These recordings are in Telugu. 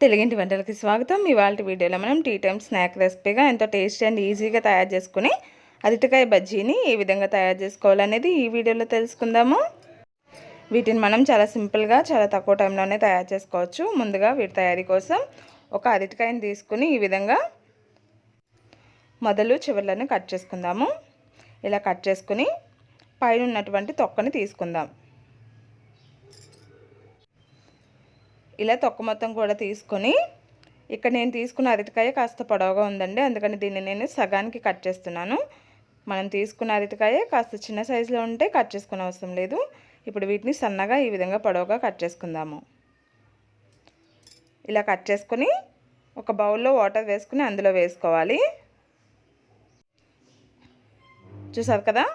తెలుగింటి వంటలకి స్వాగతం. ఇవాళ వీడియోలో మనం టీ టైమ్ స్నాక్ రెసిపీగా ఎంతో టేస్టీ అండ్ ఈజీగా తయారు చేసుకుని అరటికాయ బజ్జీని ఏ విధంగా తయారు చేసుకోవాలనేది ఈ వీడియోలో తెలుసుకుందాము. వీటిని మనం చాలా సింపుల్గా చాలా తక్కువ టైంలోనే తయారు చేసుకోవచ్చు. ముందుగా వీటి తయారీ కోసం ఒక అరటికాయని తీసుకుని ఈ విధంగా మొదలు చివర్లను కట్ చేసుకుందాము. ఇలా కట్ చేసుకుని పైన ఉన్నటువంటి తొక్కని తీసుకుందాం. ఇలా తొక్క మొత్తం కూడా తీసుకొని ఇక్కడ నేను తీసుకున్న అరటికాయ కాస్త పొడవుగా ఉందండి, అందుకని దీన్ని నేను సగానికి కట్ చేస్తున్నాను. మనం తీసుకున్న అరటికాయ కాస్త చిన్న సైజులో ఉంటే కట్ చేసుకునే అవసరం లేదు. ఇప్పుడు వీటిని సన్నగా ఈ విధంగా పొడవుగా కట్ చేసుకుందాము. ఇలా కట్ చేసుకొని ఒక బౌల్లో వాటర్ వేసుకుని అందులో వేసుకోవాలి. చూసారు కదా,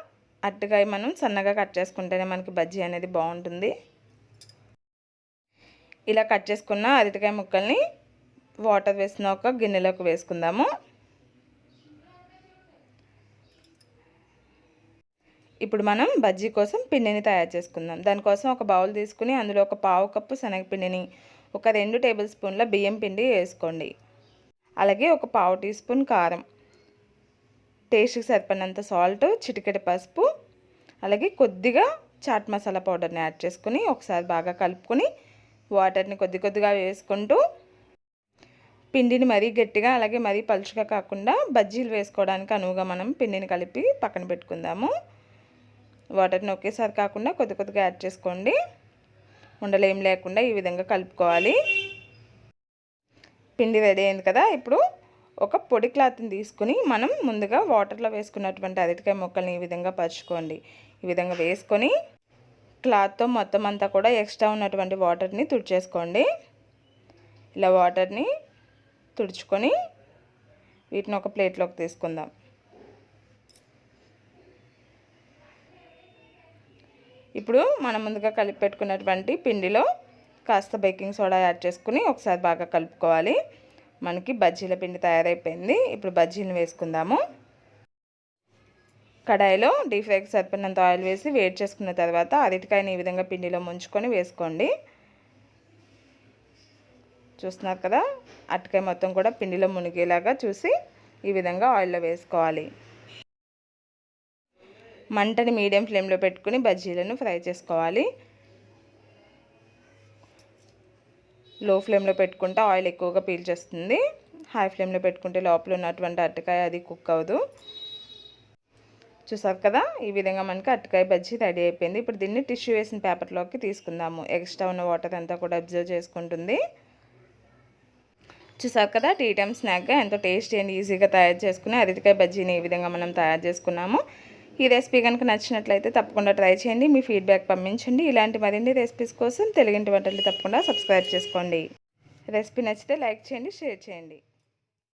అరటికాయ మనం సన్నగా కట్ చేసుకుంటేనే మనకి బజ్జీ అనేది బాగుంటుంది. ఇలా కట్ చేసుకున్న అరటికాయ ముక్కల్ని వాటర్ వేసిన ఒక గిన్నెలోకి వేసుకుందాము. ఇప్పుడు మనం బజ్జీ కోసం పిండిని తయారు చేసుకుందాం. దానికోసం ఒక బౌల్ తీసుకుని అందులో ఒక పావు కప్పు శనగపిండిని, ఒక 2 టేబుల్ స్పూన్ల బియ్యం పిండి వేసుకోండి. అలాగే ఒక పావు టీ స్పూన్ కారం, టేస్ట్కి సరిపడినంత సాల్ట్, చిటికెడు పసుపు, అలాగే కొద్దిగా చాట్ మసాలా పౌడర్ని యాడ్ చేసుకుని ఒకసారి బాగా కలుపుకొని వాటర్ని కొద్దిగా వేసుకుంటూ పిండిని మరీ గట్టిగా అలాగే మరీ పలుచగా కాకుండా బజ్జీలు వేసుకోవడానికి అనువుగా మనం పిండిని కలిపి పక్కన పెట్టుకుందాము. వాటర్ని ఒకేసారి కాకుండా కొద్దిగా యాడ్ చేసుకోండి. ఉండలేం లేకుండా ఈ విధంగా కలుపుకోవాలి. పిండి రెడీ అయింది కదా. ఇప్పుడు ఒక పొడి క్లాత్ని తీసుకుని మనం ముందుగా వాటర్లో వేసుకున్నటువంటి అరటికాయ ముక్కల్ని ఈ విధంగా పరుచుకోండి. ఈ విధంగా వేసుకొని క్లాత్తో మొత్తం అంతా కూడా ఎక్స్ట్రా ఉన్నటువంటి వాటర్ని తుడిచేసుకోండి. ఇలా వాటర్ని తుడుచుకొని వీటిని ఒక ప్లేట్లోకి తీసుకుందాం. ఇప్పుడు మనం ముందుగా కలిపి పెట్టుకున్నటువంటి పిండిలో కాస్త బేకింగ్ సోడా యాడ్ చేసుకుని ఒకసారి బాగా కలుపుకోవాలి. మనకి బజ్జీల పిండి తయారైపోయింది. ఇప్పుడు బజ్జీలను వేసుకుందాము. కడాయిలో డీప్ ఫ్రైకి సరిపడినంత ఆయిల్ వేసి వేడి చేసుకున్న తర్వాత అరటికాయని ఈ విధంగా పిండిలో ముంచుకొని వేసుకోండి. చూస్తున్నారు కదా, అరటికాయ మొత్తం కూడా పిండిలో మునిగేలాగా చూసి ఈ విధంగా ఆయిల్లో వేసుకోవాలి. మంటని మీడియం ఫ్లేమ్లో పెట్టుకుని బజ్జీలను ఫ్రై చేసుకోవాలి. లో ఫ్లేమ్లో పెట్టుకుంటే ఆయిల్ ఎక్కువగా పీల్చేస్తుంది. హై ఫ్లేమ్లో పెట్టుకుంటే లోపల ఉన్నటువంటి అరటికాయ అది కుక్ అవ్వదు. చూసారు కదా, ఈ విధంగా మనకి అరటికాయ బజ్జీ రెడీ అయిపోయింది. ఇప్పుడు దీన్ని టిష్యూ వేసిన పేపర్లోకి తీసుకుందాము. ఎక్స్ట్రా ఉన్న వాటర్ అంతా కూడా అబ్జర్వ్ చేసుకుంటుంది. చూసారు కదా, టీ టైమ్ స్నాక్గా ఎంతో టేస్టీ అండ్ ఈజీగా తయారు చేసుకుని అరటికాయ బజ్జీని ఈ విధంగా మనం తయారు చేసుకున్నాము. ఈ రెసిపీ కనుక నచ్చినట్లయితే తప్పకుండా ట్రై చేయండి. మీ ఫీడ్బ్యాక్ పంపించండి. ఇలాంటి మరిన్ని రెసిపీస్ కోసం తెలుగింటి వంటలు తప్పకుండా సబ్స్క్రైబ్ చేసుకోండి. రెసిపీ నచ్చితే లైక్ చేయండి, షేర్ చేయండి.